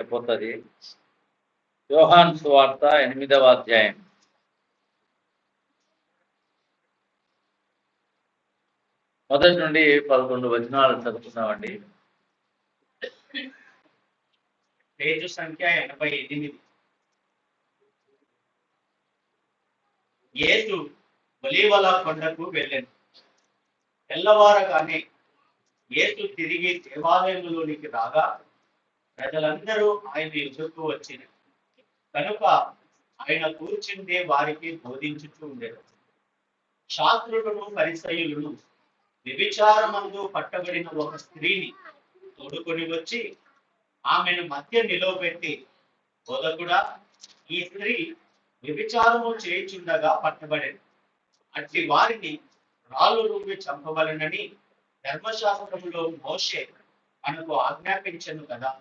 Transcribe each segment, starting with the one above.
అయిపోతుంది. యోహాను సువార్త 8వ అధ్యాయం మొదటి నుండి 11 వచనాలు చదువుతున్నామండి. పేజు సంఖ్య 88. యేసు ఒలీవల కొండకు వెళ్ళాను. తెల్లవారగానే యేసు తిరిగి దేవాలయంలోనికి రాగా ప్రజలందరూ ఆయన ఎదుర్కొ వచ్చిన కనుక ఆయన కూర్చుండే వారికి బోధించుతూ ఉండేది. శాస్త్రులను పరిసయ్యులను వ్యభిచారమందు పట్టబడిన ఒక స్త్రీని తోడుకొని వచ్చి ఆమెను మధ్య నిలవబెట్టి, బోధకుడా, ఈ స్త్రీ వ్యభిచారము చేయుచుండగా పట్టబడేది. అట్టి వారిని రాళ్ళు రువ్వి చంపవలనని ధర్మశాస్త్రములో మోషే మనకు ఆజ్ఞాపించను కదా.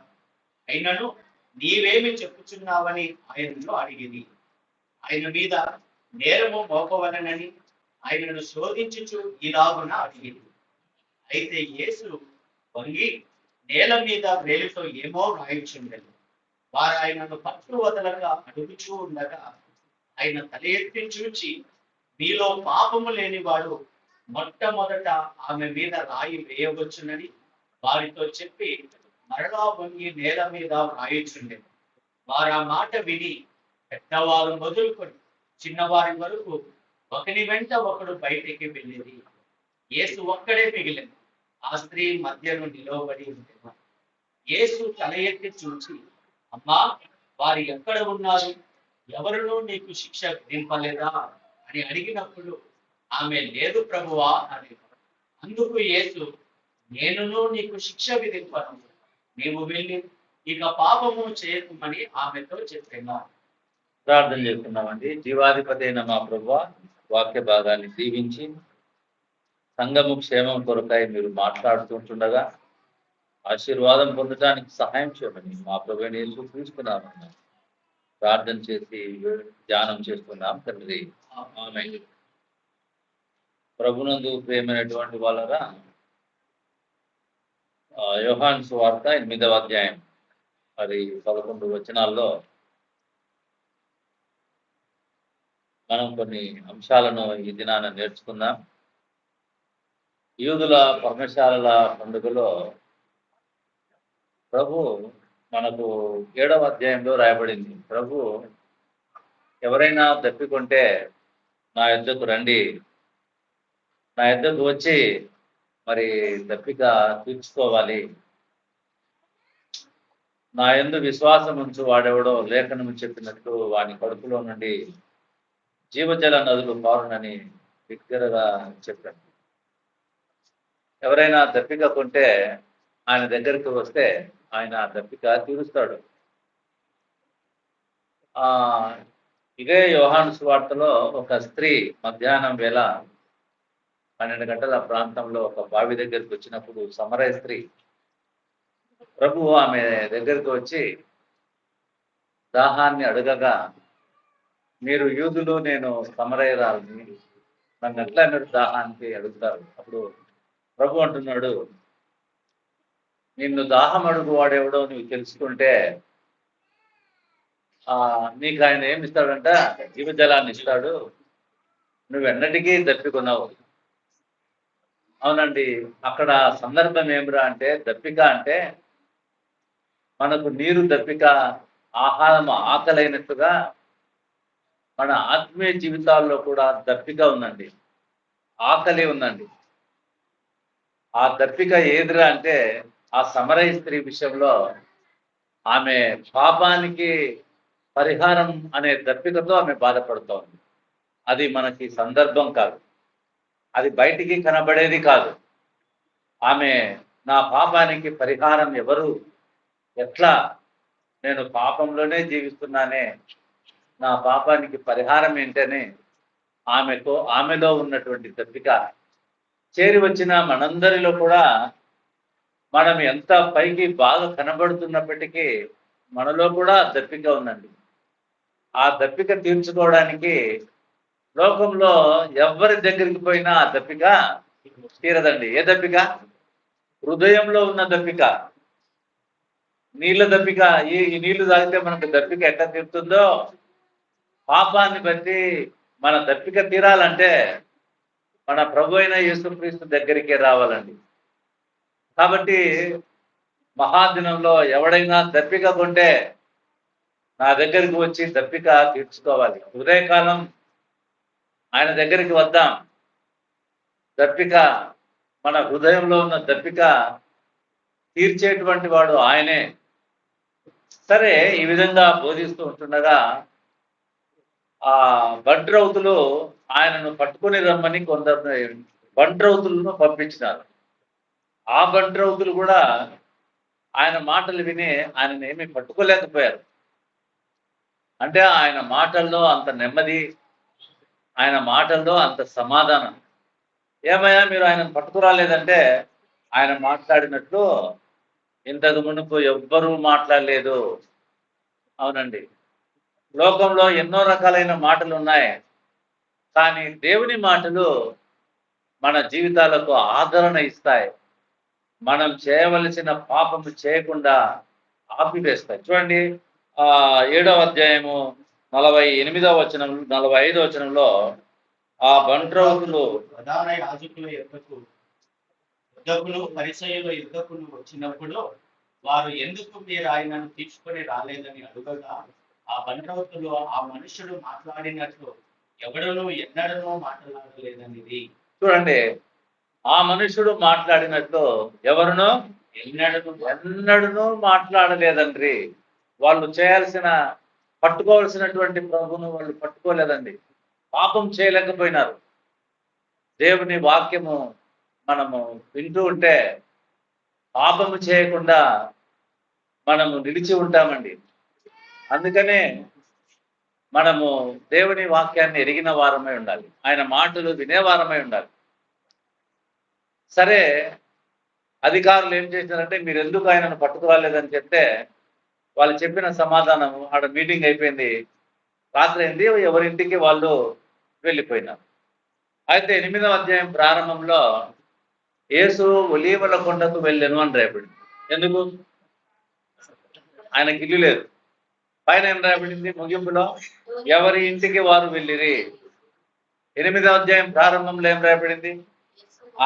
అయినను నీవేమి చెప్పుచున్నావని ఆయనను అడిగింది. ఆయన మీద నేరము మోపవలనని ఆయనను శోధించుచు ఇలాగున అడిగింది. అయితే యేసు వంగి నేల మీద వేలితో ఏమో రాయించుండెను. వారు ఆయనను పట్టు వదలక అడుగుచూ ఉండగా ఆయన తల ఎత్తి చూచి, మీలో పాపము లేనివాడు మొట్టమొదట ఆమె మీద రాయి వేయవచ్చునని వారితో చెప్పి మరలా వంగి నేల మీద రాయించుండెను. వారు ఆ మాట విని పెద్దవారు మొదలుకొని చిన్నవారి వరకు ఒకరి వెంట ఒకడు బయటికి వెళ్ళేది. యేసు ఒక్కడే మిగిలింది. ఆ స్త్రీ మధ్యలో నిలవబడి ఉండేది. యేసు తల ఎత్తి చూచి, అమ్మా, వారు ఎక్కడ ఉన్నారు? ఎవరునూ నీకు శిక్ష విధింపలేదా అని అడిగినప్పుడు ఆమె లేదు ప్రభువా అని. అందుకు యేసు, నేనును నీకు శిక్ష విధింపను, నీవు వెళ్ళి ఇక పాపము చేయకుమని ఆమెతో చెప్పాను. ప్రార్థన చేస్తున్నామండి. జీవాధిపతి అయిన మా ప్రభువా, వాక్య భాగాన్ని దీవించి సంఘము క్షేమం కొరకై మీరు మాట్లాడుతుండగా ఆశీర్వాదం పొందడానికి సహాయం చేయమని మా ప్రభువైన యేసు క్రీస్తునామమున ప్రార్థన చేసి ధ్యానం చేస్తున్నాం తండ్రి, ఆమేన్. ప్రభునందు ప్రియమైనటువంటి వాళ్ళరా, యోహాను సువార్త 8వ అధ్యాయం 11 వచనాల్లో మనం కొన్ని అంశాలను ఈ దినాన నేర్చుకుందాం. యూదుల పర్ణశాలల పండుగలో ప్రభు మనకు 7వ అధ్యాయంలో రాయబడింది. ప్రభు ఎవరైనా తప్పికొంటే నా యొద్దకు రండి, నా యొద్దకు వచ్చి మరి తప్పిక తీర్చుకోవాలి. నా యందు విశ్వాసం ఉంచు వాడెవడో లేఖనము చెప్పినట్టు వాని కడుపులో నుండి జీవజల నదులు పారునని బిగ్గరగా చెప్పాను. ఎవరైనా దప్పిక కొంటే ఆయన దగ్గరికి వస్తే ఆయన దప్పిక తీరుస్తాడు. ఇదే యోహాను సువార్తలో ఒక స్త్రీ మధ్యాహ్నం వేళ 12 గంటల ప్రాంతంలో ఒక బావి దగ్గరికి వచ్చినప్పుడు సమరయ స్త్రీ ప్రభు ఆమె దగ్గరికి వచ్చి దాహాన్ని అడగగా, మీరు యూదులు, నేను సమరయరాలని, నన్ను ఎట్లా మీరు దాహానికి అడుగుతారు? అప్పుడు ప్రభు అంటున్నాడు, నిన్ను దాహం అడుగు వాడేవాడో నువ్వు తెలుసుకుంటే నీకు ఆయన ఏమి ఇస్తాడంట? జీవజలాన్ని ఇస్తాడు. నువ్వు ఎన్నటికీ దప్పికొన్నావు. అవునండి, అక్కడ సందర్భం ఏమిరా అంటే, దప్పిక అంటే మనకు నీరు దప్పిక, ఆహారం ఆకలైనట్టుగా మన ఆత్మీయ జీవితాల్లో కూడా దప్పిక ఉందండి, ఆకలి ఉందండి. ఆ దప్పిక ఏదిరా అంటే, ఆ సమరయ స్త్రీ విషయంలో ఆమె పాపానికి పరిహారం అనే దప్పికతో ఆమె బాధపడుతోంది. అది మనకి సందర్భం కాదు, అది బయటికి కనబడేది కాదు. ఆమె నా పాపానికి పరిహారం ఎవరు? ఎట్లా? నేను పాపంలోనే జీవిస్తున్నానే, నా పాపానికి పరిహారం ఏంటని ఆమెలో ఉన్నటువంటి దప్పిక చేరి వచ్చిన మనందరిలో కూడా, మనం ఎంత పైకి బాగా కనబడుతున్నప్పటికీ మనలో కూడా దప్పిక ఉందండి. ఆ దప్పిక తీర్చుకోవడానికి లోకంలో ఎవరి దగ్గరికి పోయినా ఆ దప్పిక తీరదండి. ఏ దప్పిక? హృదయంలో ఉన్న దప్పిక. నీళ్ళ దప్పిక, ఈ నీళ్లు తాగితే మనకు దప్పిక ఎట్లా తీరుతుందో, పాపాన్ని బట్టి మన దప్పిక తీరాలంటే మన ప్రభు అయిన యేసుక్రీస్తు దగ్గరికే రావాలండి. కాబట్టి మహాదినంలో ఎవడైనా దప్పిక కొంటే నా దగ్గరికి వచ్చి దప్పిక తీర్చుకోవాలి. ఉదయకాలం ఆయన దగ్గరికి వద్దాం. దప్పిక, మన హృదయంలో ఉన్న దప్పిక తీర్చేటువంటి వాడు ఆయనే. సరే, ఈ విధంగా బోధిస్తూ ఉంటుండగా ఆ బంట్రౌతులు ఆయనను పట్టుకుని రమ్మని కొందరు బంట్రౌతులను పంపించినారు. ఆ బంట్రౌతులు కూడా ఆయన మాటలు విని ఆయనను ఏమీ పట్టుకోలేకపోయారు. అంటే ఆయన మాటల్లో అంత నెమ్మది, ఆయన మాటల్లో అంత సమాధానం. ఏమయ్యా మీరు ఆయనను పట్టుకురాలేదంటే, ఆయన మాట్లాడినట్లు ఇంతకు మునుపు ఎవ్వరూ మాట్లాడలేదు. అవునండి, లోకంలో ఎన్నో రకాలైన మాటలు ఉన్నాయి, కానీ దేవుని మాటలు మన జీవితాలకు ఆదరణ ఇస్తాయి. మనం చేయవలసిన పాపము చేయకుండా ఆపివేస్తాయి. చూడండి, 7వ అధ్యాయము 48వ వచనం 45వ వచనంలో ఆ బంట్రౌతులు ప్రధాన యాజకుల యుద్ధకులు పరిసయ్యుల యుద్ధకులు వచ్చినప్పుడు వారు ఎందుకు మీరు ఆయనను తీసుకొని రాలేదని అడుగగా, ఆ బంట్రౌతులు ఆ మనుషుడు మాట్లాడినట్లు ఎవడనూ ఎన్నడనూ మాట్లాడలేదనిది. చూడండి, ఆ మనుషుడు మాట్లాడినట్లు ఎవరునో ఎన్నడూ మాట్లాడలేదండి. వాళ్ళు చేయాల్సిన, పట్టుకోవాల్సినటువంటి ప్రభువును వాళ్ళు పట్టుకోలేదండి. పాపం చేయలేకపోయినారు. దేవుని వాక్యము మనము వింటూ ఉంటే పాపము చేయకుండా మనము నిలిచి ఉంటామండి. అందుకనే మనము దేవుని వాక్యాన్ని ఎరిగిన వారమై ఉండాలి. ఆయన మాటలు వినేవారమై ఉండాలి. సరే, అధికారులు ఏం చేశారంటే, మీరు ఎందుకు ఆయనను పట్టుకురాలేదని చెప్తే వాళ్ళు చెప్పిన సమాధానం, ఆడ మీటింగ్ అయిపోయింది, రాత్రి అయింది, ఎవరింటికి వాళ్ళు వెళ్ళిపోయినారు. అయితే 8వ అధ్యాయం ప్రారంభంలో యేసు ఒలీవల కొండకు వెళ్ళెను అని రాయబడింది. ఎందుకు? ఆయనకి ఇల్లు లేదు. పైన ఏం రాయబడింది ముగింపులో? ఎవరి ఇంటికి వారు వెళ్ళిరి. 8వ అధ్యాయం ప్రారంభంలో ఏం రాయబడింది?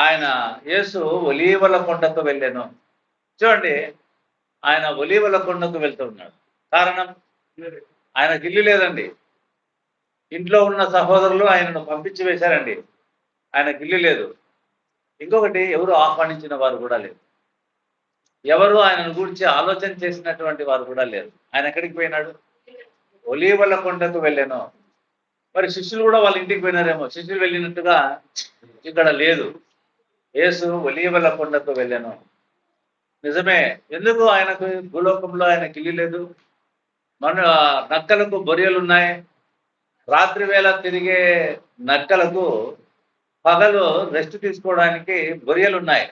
ఆయన యేసు ఒలీవల కొండకు వెళ్ళెను. చూడండి, ఆయన ఒలీవల కొండకు వెళ్తున్నాడు. కారణం, ఆయనకి ఇల్లు లేదండి. ఇంట్లో ఉన్న సహోదరులు ఆయనను పంపించి వేశారండి. ఆయనకి ఇల్లు లేదు. ఇంకొకటి, ఎవరు ఆహ్వానించిన వారు కూడా లేరు. ఎవరు ఆయనను గురించి ఆలోచన చేసినటువంటి వారు కూడా లేరు. ఆయన ఎక్కడికి పోయినాడు? ఒలీవల కొండకు వెళ్ళాను. మరి శిష్యులు కూడా వాళ్ళ ఇంటికి పోయినారేమో. శిష్యులు వెళ్ళినట్టుగా ఇక్కడ లేదు. యేసు ఒలీవల కొండకు వెళ్ళాను. నిజమే. ఎందుకు ఆయనకు భూలోకంలో ఆయనకి ఇల్లు లేదు? మన నక్కలకు బొరియలు ఉన్నాయి. రాత్రి వేళ తిరిగే నక్కలకు పగలు రెస్ట్ తీసుకోవడానికి బొరియలు ఉన్నాయి.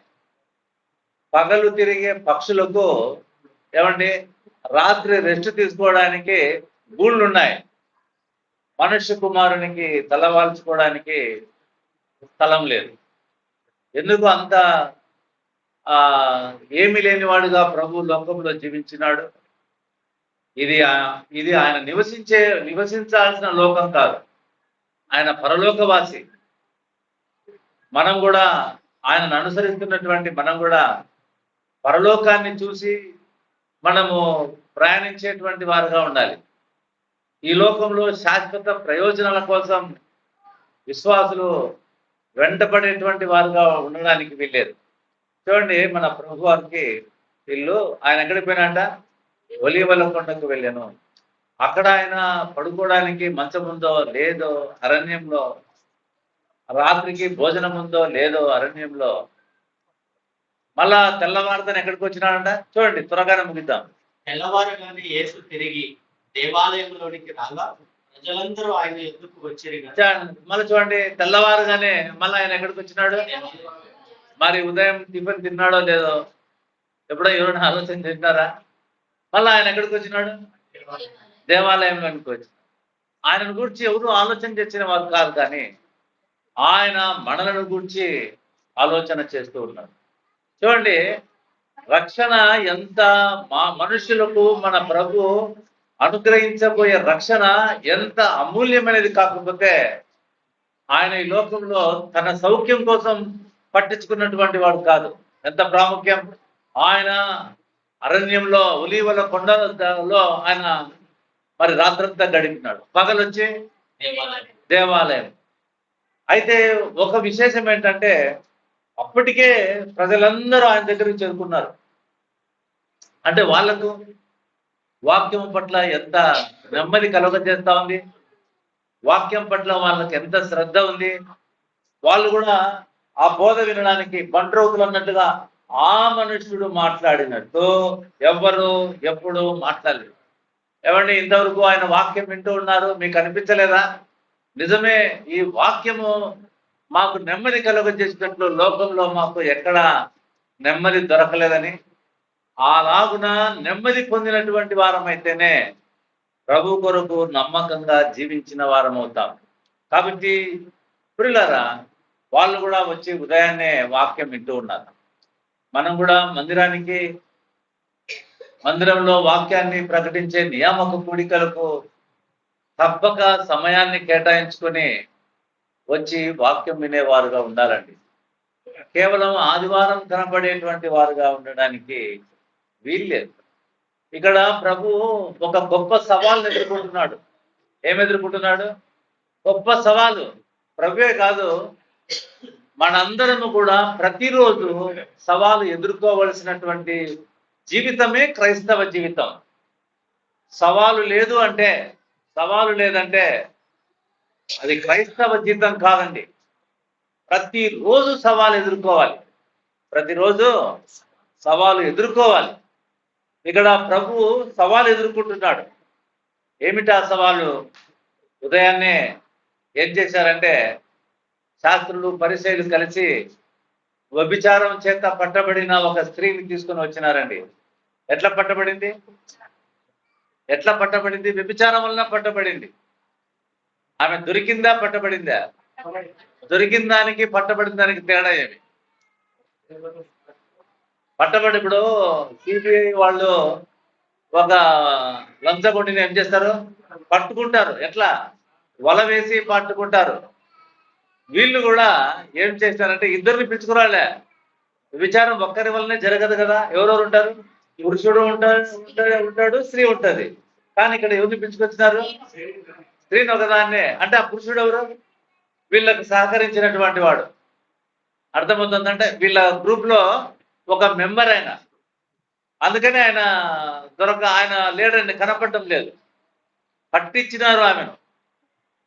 పగలు తిరిగే పక్షులకు ఏమండి రాత్రి రెస్ట్ తీసుకోవడానికి గూళ్ళు ఉన్నాయి. మనుష్య కుమారునికి తలవాల్చుకోవడానికి స్థలం లేదు. ఎందుకు అంత ఏమి లేనివాడుగా ప్రభు లోకంలో జీవించినాడు? ఇది ఆయన నివసించాల్సిన లోకం కాదు. ఆయన పరలోకవాసి. మనం కూడా ఆయనను అనుసరిస్తున్నటువంటి మనం కూడా పరలోకాన్ని చూసి మనము ప్రయాణించేటువంటి వారుగా ఉండాలి. ఈ లోకంలో శాశ్వత ప్రయోజనాల కోసం విశ్వాసులు వెంటపడేటువంటి వారుగా ఉండడానికి వీల్లేదు. చూడండి, మన ప్రభు వారికి ఇల్లు, ఆయన ఎక్కడికి పోయినాట? ఒలీవల కొండకు వెళ్ళాను. అక్కడ ఆయన పడుకోవడానికి మంచం ఉందో లేదో అరణ్యంలో, రాత్రికి భోజనం ఉందో లేదో అరణ్యంలో, మళ్ళా తెల్లవారుదని ఎక్కడికి వచ్చినాడంట? చూడండి, త్వరగానే ముగిద్దాం. తెల్లవారుగానే యేసు తిరిగి దేవాలయంలోనికి రాగా ప్రజలందరూ ఆయన ఎదుకు వచ్చారు. మళ్ళీ చూడండి, తెల్లవారుగానే మళ్ళీ ఆయన ఎక్కడికి వచ్చినాడు? మరి ఉదయం టిఫిన్ తిన్నాడో లేదో ఎప్పుడో ఎవరైనా ఆలోచన చేసినారా? మళ్ళీ ఆయన ఎక్కడికి వచ్చినాడు? దేవాలయంలోనికి వచ్చి. ఆయనను గురించి ఎవరు ఆలోచన చేసిన వారు కాదు, కానీ ఆయన మనలను గురించి ఆలోచన చేస్తూ ఉన్నారు. చూడండి, రక్షణ ఎంత మనుషులకు మన ప్రభు అనుగ్రహించబోయే రక్షణ ఎంత అమూల్యమైనది కాకపోతే ఆయన ఈ లోకంలో తన సౌఖ్యం కోసం పట్టించుకున్నటువంటి వాడు కాదు. ఎంత ప్రాముఖ్యం! ఆయన అరణ్యంలో ఒలీవల కొండలో ఆయన మరి రాత్రంతా గడిపినాడు, పగలొచ్చి దేవాలయం. అయితే ఒక విశేషం ఏంటంటే అప్పటికే ప్రజలందరూ ఆయన దగ్గరికి చేరుకున్నారు. అంటే వాళ్లకు వాక్యం పట్ల ఎంత నెమ్మది కలుగజేస్తా ఉంది, వాక్యం పట్ల వాళ్ళకి ఎంత శ్రద్ధ ఉంది. వాళ్ళు కూడా ఆ బోధ వినడానికి బండ్రోతులు అన్నట్టుగా ఆ మనుష్యుడు మాట్లాడినట్టు ఎవరు ఎప్పుడు మాట్లాడలేదు. ఏమండి, ఇంతవరకు ఆయన వాక్యం వింటూ ఉన్నారు, మీకు అనిపించలేదా? నిజమే, ఈ వాక్యము మాకు నెమ్మది కలుగజేసినట్లు లోకంలో మాకు ఎక్కడ నెమ్మది దొరకలేదని. అలాగున నెమ్మది పొందినటువంటి వారమైతేనే ప్రభు కొరకు నమ్మకంగా జీవించిన వారం అవుతాం. కాబట్టి ప్రియులారా, వాళ్ళు కూడా వచ్చి ఉదయాన్నే వాక్యం వింటూ ఉన్నారు. మనం కూడా మందిరంలో వాక్యాన్ని ప్రకటించే నియామక కూడికలకు తప్పక సమయాన్ని కేటాయించుకొని వచ్చి వాక్యం వినేవారుగా ఉండాలండి. కేవలం ఆదివారం కనబడేటువంటి వారుగా ఉండడానికి వీల్లేదు. ఇక్కడ ప్రభు ఒక గొప్ప సవాల్ని ఎదుర్కొంటున్నాడు. ఏం ఎదుర్కొంటున్నాడు? గొప్ప సవాలు. ప్రభువే కాదు, మనందరము కూడా ప్రతిరోజు సవాలు ఎదుర్కోవలసినటువంటి జీవితమే క్రైస్తవ జీవితం. సవాలు లేదంటే అది క్రైస్తవ జీవితం కాదండి. ప్రతిరోజు సవాలు ఎదుర్కోవాలి. ఇక్కడ ప్రభు సవాలు ఎదుర్కొంటున్నాడు. ఏమిటా సవాలు? ఉదయాన్నే ఏం చేశారంటే శాస్త్రులు పరిసయ్యులు కలిసి వ్యభిచారం చేత పట్టబడిన ఒక స్త్రీని తీసుకుని వచ్చినారండి. ఎట్లా పట్టబడింది? వ్యభిచారం వలన పట్టబడింది. ఆమె దొరికిందా, పట్టబడిందా? దొరికిన దానికి పట్టబడిన దానికి తేడా ఏమి? ఇప్పుడు సిబిఐ వాళ్ళు ఒక లంచగొండిని ఏం చేస్తారు? పట్టుకుంటారు. ఎట్లా? వల వేసి పట్టుకుంటారు. వీళ్ళు కూడా ఏం చేస్తారంటే ఇద్దరిని పిలుచుకురాలే. విచారం ఒక్కరి వల్లనే జరగదు కదా. ఎవరెవరు ఉంటారు? పురుషుడు ఉంటాడు, స్త్రీ ఉంటుంది. కానీ ఇక్కడ ఎవరిని పిలుచుకొచ్చినారు? స్త్రీని ఒకదాన్నే. అంటే ఆ పురుషుడు ఎవరు? వీళ్ళకు సహకరించినటువంటి వాడు. అర్థమవుతుందంటే వీళ్ళ గ్రూప్ లో ఒక మెంబర్ ఆయన. అందుకని ఆయన లేడండి, కనపడటం లేదు. పట్టించినారు ఆమెను.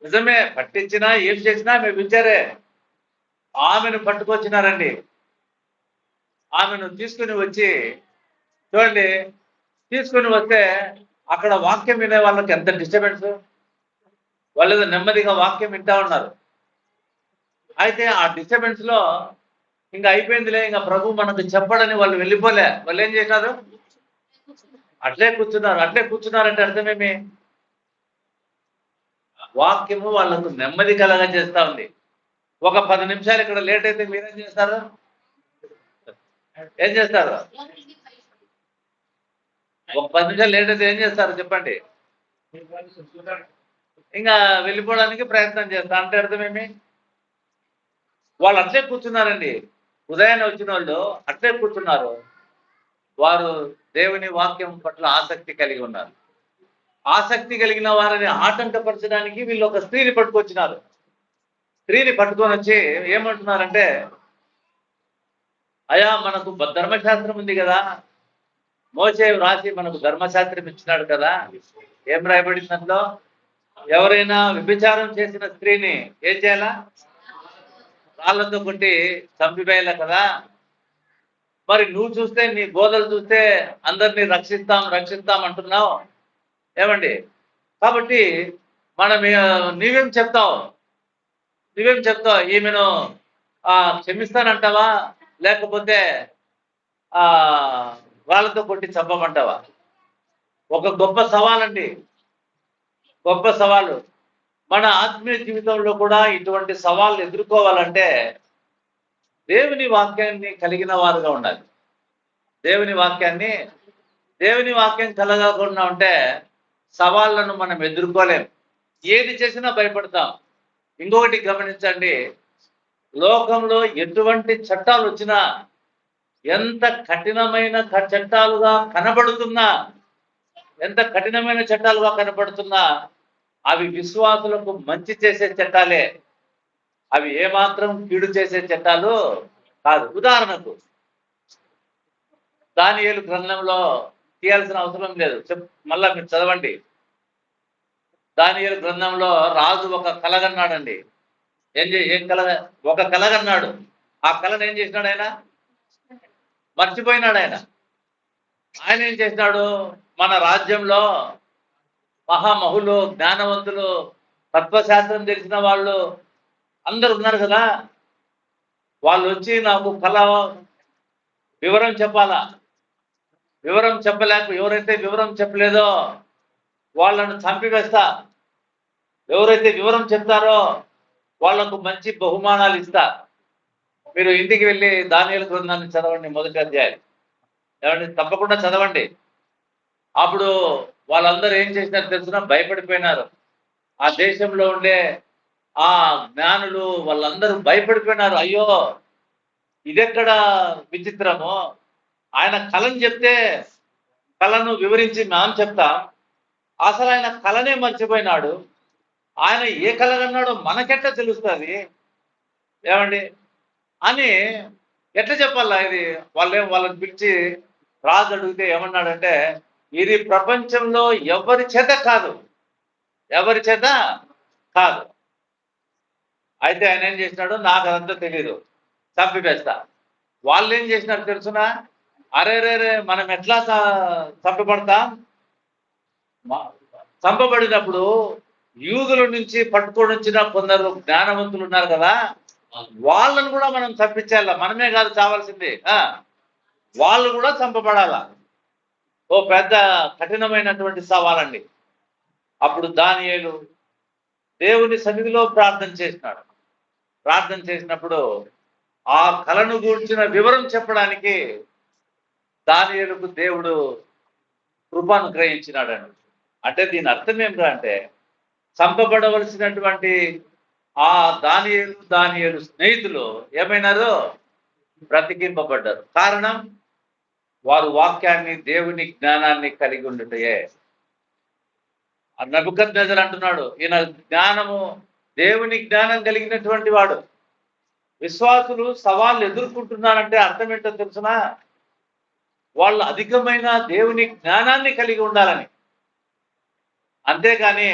నిజమే, పట్టించినా ఏం చేసినా ఆమె విచారే. ఆమెను పట్టుకొచ్చినారండి. ఆమెను తీసుకుని వచ్చి చూడండి, తీసుకుని వస్తే అక్కడ వాక్యం వినే వాళ్ళకి ఎంత డిస్టర్బెన్స్. వాళ్ళు నెమ్మదిగా వాక్యం వింటా ఉన్నారు. అయితే ఆ డిస్టర్బెన్స్ లో ఇంకా అయిపోయిందిలే, ఇంకా ప్రభు మనకు చెప్పడని వాళ్ళు వెళ్ళిపోలే. వాళ్ళు ఏం చేశారు? అట్లే కూర్చున్నారంటే అర్థమేమి? వాక్యము వాళ్ళకు నెమ్మది కలగా చేస్తా ఉంది. ఒక 10 నిమిషాలు ఇక్కడ లేట్ అయితే మీరేం చేస్తారు? ఒక 10 నిమిషాలు లేట్ అయితే ఏం చేస్తారు చెప్పండి? ఇంకా వెళ్ళిపోవడానికి ప్రయత్నం చేస్తా. అంటే అర్థమేమి? వాళ్ళు అట్లే కూర్చున్నారండి. ఉదయాన్నే వచ్చిన వాళ్ళు అట్లే కూర్చున్నారు. వారు దేవుని వాక్యం పట్ల ఆసక్తి కలిగి ఉన్నారు. ఆసక్తి కలిగిన వారిని ఆటంకపరచడానికి వీళ్ళు ఒక స్త్రీని పట్టుకొచ్చినారు. స్త్రీని పట్టుకొని వచ్చి ఏమంటున్నారంటే, అయా, మనకు ధర్మశాస్త్రం ఉంది కదా, మోషే రాసి మనకు ధర్మశాస్త్రం ఇచ్చినాడు కదా. ఏం రాయబడింది అందులో? ఎవరైనా వ్యభిచారం చేసిన స్త్రీని ఏం చేయాలా? రాళ్లతో కొట్టి చంపివేయాల కదా. మరి నువ్వు చూస్తే, నీ బోధలు చూస్తే అందరినీ రక్షిస్తాం అంటున్నావు. ఏమండి? కాబట్టి నీవేం చెప్తావు? ఈమెను క్షమిస్తానంటావా, లేకపోతే వాళ్ళతో కొట్టి చంపమంటావా? ఒక గొప్ప సవాలండి, గొప్ప సవాలు. మన ఆత్మీయ జీవితంలో కూడా ఇటువంటి సవాళ్ళు ఎదుర్కోవాలంటే దేవుని వాక్యాన్ని కలిగిన వారుగా ఉండాలి. దేవుని వాక్యాన్ని. దేవుని వాక్యం కలగకుండా ఉంటే సవాళ్ళను మనం ఎదుర్కోలేం. ఏది చేసినా భయపడతాం. ఇంకొకటి గమనించండి, లోకంలో ఎటువంటి చట్టాలు వచ్చినా, ఎంత కఠినమైన చట్టాలుగా కనబడుతున్నా, ఎంత కఠినమైన చట్టాలుగా కనబడుతున్నా, అవి విశ్వాసులకు మంచి చేసే చట్టాలే. అవి ఏమాత్రం కీడు చేసే చట్టాలు కాదు. ఉదాహరణకు దానియేలు గ్రంథంలో తీయాల్సిన అవసరం లేదు, మళ్ళా మీరు చదవండి. దానియేలు గ్రంథంలో రాజు ఒక కలగన్నాడండి. ఏం ఒక కలగన్నాడు. ఆ కళను ఏం చేసినాడు ఆయన? మర్చిపోయినాడు ఆయన. ఆయన ఏం చేసినాడు? మన రాజ్యంలో మహామహులు, జ్ఞానవంతులు, తత్వశాస్త్రం తెలిసిన వాళ్ళు అందరు ఉన్నారు కదా, వాళ్ళు వచ్చి నాకు కళ వివరం చెప్పాలా. ఎవరైతే వివరం చెప్పలేదో వాళ్ళను చంపివేస్తా. ఎవరైతే వివరం చెప్తారో వాళ్లకు మంచి బహుమానాలు ఇస్తా. మీరు ఇంటికి వెళ్ళి దానియేలు గ్రంథాన్ని చదవండి, మొదటి అధ్యాయం. ఏమండి, తప్పకుండా చదవండి. అప్పుడు వాళ్ళందరూ ఏం చేసినారు తెలుసునా? భయపడిపోయినారు. ఆ దేశంలో ఉండే ఆ జ్ఞానులు వాళ్ళందరూ భయపడిపోయినారు. అయ్యో, ఇదెక్కడ విచిత్రము, ఆయన కళను చెప్తే కళను వివరించి మేము చెప్తాం, అసలు ఆయన కళనే మర్చిపోయినాడు. ఆయన ఏ కలగన్నాడో మనకెట్లా తెలుస్తుంది ఏమండి అని ఎట్లా చెప్పాలా ఇది? వాళ్ళని పిలిచి రాజు అడిగితే ఏమన్నాడంటే, ఇది ప్రపంచంలో ఎవరి చేత కాదు. అయితే ఆయన ఏం చేసినాడు? నాకు అదంతా తెలియదు, చంపివేస్తా. వాళ్ళు ఏం చేసినారు తెలుసునా? అరే మనం ఎట్లా చంపబడతాం? చంపబడినప్పుడు యూదుల నుంచి పట్టుకొని వచ్చిన కొందరు జ్ఞానవంతులు ఉన్నారు కదా, వాళ్ళను కూడా మనం చంపించాల. మనమే కాదు చావాల్సింది, వాళ్ళు కూడా చంపబడాల. ఓ పెద్ద కఠినమైనటువంటి సవాలండి. అప్పుడు దానియేలు దేవుని సన్నిధిలో ప్రార్థన చేసినాడు. ప్రార్థన చేసినప్పుడు ఆ కళను గూర్చిన వివరం చెప్పడానికి దానియేలుకు దేవుడు కృపను గ్రహించినాడని. అంటే దీని అర్థం ఏమిటంటే, అంటే చంపబడవలసినటువంటి ఆ దానియేలు స్నేహితులు ఏమైనారు? బ్రతికింపబడ్డారు. కారణం, వారు వాక్యాన్ని, దేవుని జ్ఞానాన్ని కలిగి ఉండటయే. నెబుకద్నెజరు అంటున్నాడు, ఈయన జ్ఞానము, దేవుని జ్ఞానం కలిగినటువంటి వాడు. విశ్వాసులు సవాళ్ళు ఎదుర్కొంటున్నారంటే అర్థం ఏంటో తెలుసునా? వాళ్ళు అధికమైన దేవుని జ్ఞానాన్ని కలిగి ఉండాలని, అంతేగాని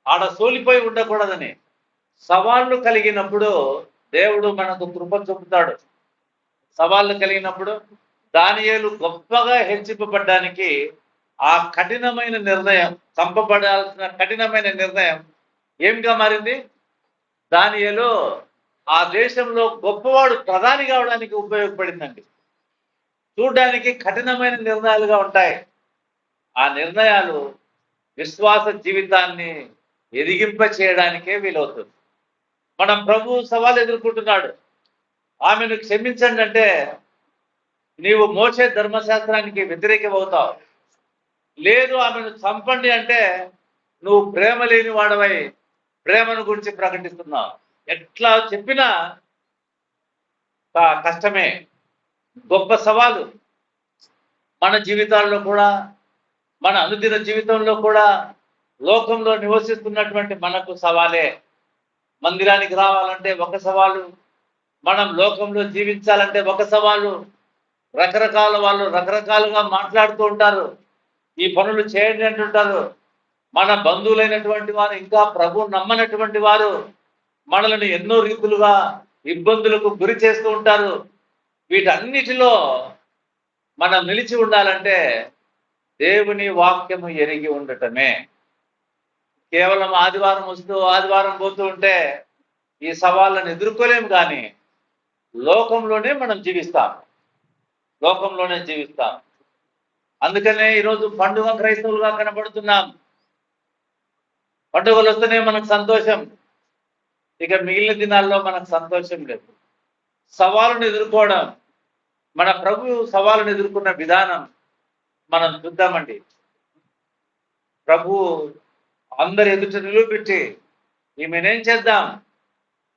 ఆడ సోలిపోయి ఉండకూడదని. సవాళ్ళు కలిగినప్పుడు దేవుడు మనకు కృప చూపుతాడు. సవాళ్ళు కలిగినప్పుడు దానియేలు గొప్పగా హెచ్చింపబడ్డానికి ఆ కఠినమైన నిర్ణయం, చంపబడాల్సిన కఠినమైన నిర్ణయం ఏమిగా మారింది? దానియేలు ఆ దేశంలో గొప్పవాడు, ప్రధాని కావడానికి ఉపయోగపడిందండి. చూడడానికి కఠినమైన నిర్ణయాలుగా ఉంటాయి. ఆ నిర్ణయాలు విశ్వాస జీవితాన్ని ఎదిగింప చేయడానికే వీలవుతుంది. మనం ప్రభు సవాలు ఎదుర్కొంటున్నాడు. ఆమెను క్షమించండి అంటే నీవు మోసే ధర్మశాస్త్రానికి వ్యతిరేకం అవుతావు. లేదు, ఆమెను చంపండి అంటే నువ్వు ప్రేమ లేని వాడవై ప్రేమను గురించి ప్రకటిస్తున్నావు. ఎట్లా చెప్పినా కష్టమే. గొప్ప సవాలు మన జీవితాల్లో కూడా, మన అనుదిన జీవితంలో కూడా, లోకంలో నివసిస్తున్నటువంటి మనకు సవాలే. మందిరానికి రావాలంటే ఒక సవాలు, మనం లోకంలో జీవించాలంటే ఒక సవాలు. రకరకాల వాళ్ళు రకరకాలుగా మాట్లాడుతూ ఉంటారు, ఈ పనులు చేయండి అంటుంటారు. మన బంధువులైనటువంటి వారు, ఇంకా ప్రభు నమ్మనటువంటి వారు మనల్ని ఎన్నో రీతులుగా ఇబ్బందులకు గురి చేస్తూ ఉంటారు. వీటన్నిటిలో మనం నిలిచి ఉండాలంటే దేవుని వాక్యము ఎరిగి ఉండటమే. కేవలం ఆదివారం వస్తూ ఆదివారం పోతూ ఉంటే ఈ సవాళ్ళను ఎదుర్కోలేము. కానీ లోకంలోనే మనం జీవిస్తాం. అందుకనే ఈరోజు పండుగ క్రైస్తవులుగా కనబడుతున్నాం. పండుగలు వస్తేనే మనకు సంతోషం, ఇక మిగిలిన దినాల్లో మనకు సంతోషం లేదు. సవాళ్ళను ఎదుర్కోవడం మన ప్రభు సవాళ్ళను ఎదుర్కొన్న విధానం మనం చూద్దామండి. ప్రభు అందరి ఎదుట నిలబెట్టి ఈమెనేం చేద్దాం,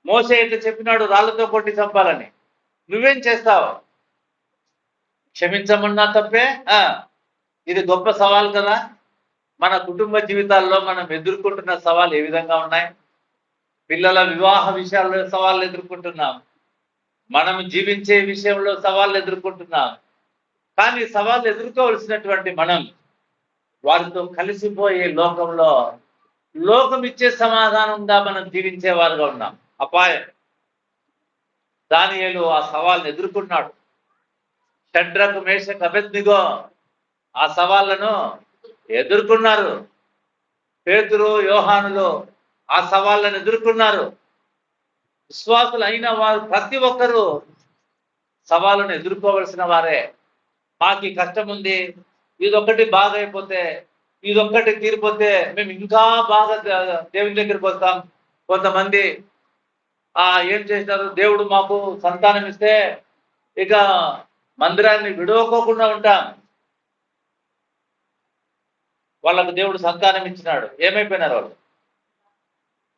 మోసే ఇట్లా చెప్పినాడు రాళ్ళతో కొట్టి చంపాలని, నువ్వేం చేస్తావు? క్షమించమన్నా తప్పే. ఇది గొప్ప సవాల్ కదా. మన కుటుంబ జీవితాల్లో మనం ఎదుర్కొంటున్న సవాళ్ళు ఏ విధంగా ఉన్నాయి? పిల్లల వివాహ విషయాల్లో సవాళ్ళు ఎదుర్కొంటున్నాం, మనం జీవించే విషయంలో సవాళ్ళు ఎదుర్కొంటున్నాం. కానీ సవాళ్ళు ఎదుర్కోవలసినటువంటి మనం వారితో కలిసిపోయే లోకంలో లోకం ఇచ్చే సమాధానంగా మనం జీవించే వారుగా ఉన్నాం. అపాయం. దానియేలు ఆ సవాళ్ళను ఎదుర్కొన్నాడు. షడ్రకు, మేషకు, అబేద్నెగో ఆ సవాళ్లను ఎదుర్కొన్నారు. పేతురు, యోహానులు ఆ సవాళ్ళను ఎదుర్కొన్నారు. విశ్వాసులు అయిన వారు ప్రతి ఒక్కరూ సవాళ్ళను ఎదుర్కోవలసిన వారే. మాకు ఈ కష్టం ఉంది, ఇదొక్కటి బాగా అయిపోతే, ఇదొక్కటి తీరిపోతే మేము ఇంకా బాగా దేవుని దగ్గరికి వస్తాం. కొంతమంది ఏం చేసినారు, దేవుడు మాకు సంతానం ఇస్తే ఇక మందిరాన్ని విడవకోకుండా ఉంటాం. వాళ్ళకు దేవుడు సంతానం ఇచ్చినాడు, ఏమైపోయినారు వాళ్ళు?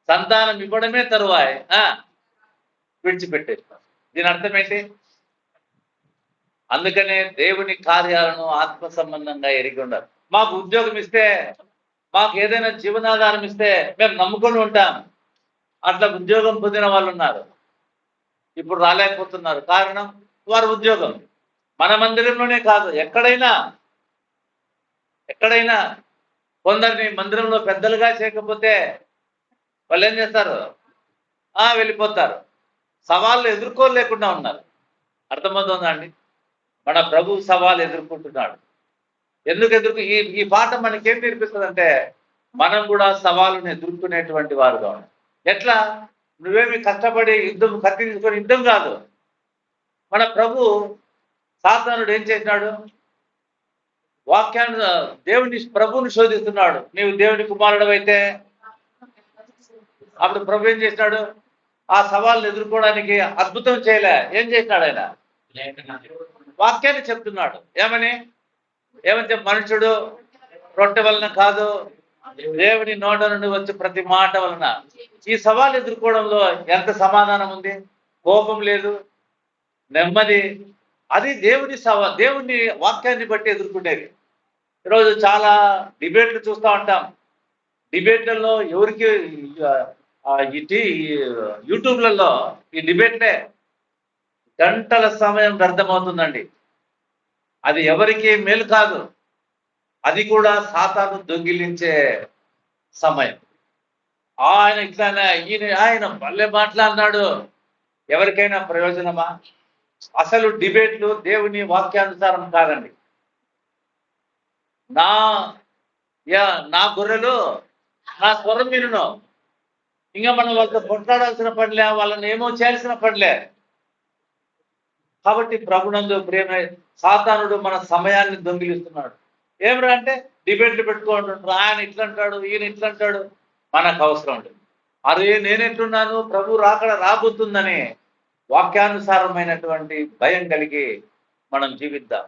సంతానం ఇవ్వడమే తరువాయి విడిచిపెట్టేస్తారు. దీని అర్థం ఏంటి? అందుకనే దేవుని కార్యాలను ఆత్మ సంబంధంగా ఎరిగి ఉండాలి. మాకు ఉద్యోగం ఇస్తే, మాకు ఏదైనా జీవనాధారం ఇస్తే మేము నమ్ముకొని ఉంటాం. అట్లా ఉద్యోగం పొందిన వాళ్ళు ఉన్నారు, ఇప్పుడు రాలేకపోతున్నారు. కారణం వారి ఉద్యోగం. మన మందిరంలోనే కాదు, ఎక్కడైనా కొందరిని మందిరంలో పెద్దలుగా చేయకపోతే వాళ్ళు ఏం చేస్తారు? వెళ్ళిపోతారు. సవాళ్ళు ఎదుర్కోలేకుండా ఉన్నారు. అర్థమవుతుందా అండి? మన ప్రభు సవాలు ఎదుర్కొంటున్నాడు. ఎందుకు ఈ పాట మనకేం నేర్పిస్తుందంటే, మనం కూడా సవాలును ఎదుర్కొనేటువంటి వారుగా ఉన్నాం. ఎట్లా? నువ్వేమి కష్టపడి కత్తి తీసుకొని యుద్ధం కాదు. మన ప్రభు సాతానుడు ఏం చేసినాడు? వాక్యాన్ని, ప్రభువుని శోధిస్తున్నాడు. నీవు దేవుని కుమారుడు అయితే అప్పుడు ప్రభు ఏం చేసినాడు? ఆ సవాళ్ళను ఎదుర్కోవడానికి అద్భుతం చేయలే. ఏం చేసినాడు? ఆయన వాక్యాన్ని చెప్తున్నాడు. ఏమని మనుషుడు రొట్టె వలన కాదు, దేవుని నోట నుండి వచ్చే ప్రతి మాట వలన. ఈ సవాలు ఎదుర్కోవడంలో ఎంత సమాధానం ఉంది? కోపం లేదు, నెమ్మది. అది దేవుని వాక్యాన్ని బట్టి ఎదుర్కొనేది. ఈరోజు చాలా డిబేట్లు చూస్తూ ఉంటాం. డిబేట్లలో ఎవరికి యూట్యూబ్లలో ఈ డిబేట్లే గంటల సమయం వ్యర్థమవుతుందండి. అది ఎవరికి మేలు కాదు. అది కూడా సాతాను దొంగిలించే సమయం. ఆయన ఇట్లానే ఆయన భలే మాట్లాడినాడు. ఎవరికైనా ప్రయోజనమా? అసలు డిబేట్లు దేవుని వాక్యానుసారం కాదండి. నా గొర్రెలు నా స్వరం వినును. ఇంకా మనం వాళ్ళతో కొట్లాడాల్సిన పనిలే, వాళ్ళని ఏమో చేయాల్సిన పనిలే. కాబట్టి ప్రభునందు ప్రేమ, సాతానుడు మన సమయాన్ని దొంగిలిస్తున్నాడు. ఏమిరా అంటే డిబేట్లు పెట్టుకుంటుంటారు. ఆయన ఇట్లంటాడు, ఈయన ఇట్లంటాడు. మనకు అవసరం ఉంటుంది. అరే నేనెట్లున్నాను, ప్రభు రాబోతుందని వాక్యానుసారమైనటువంటి భయం కలిగి మనం జీవిద్దాం.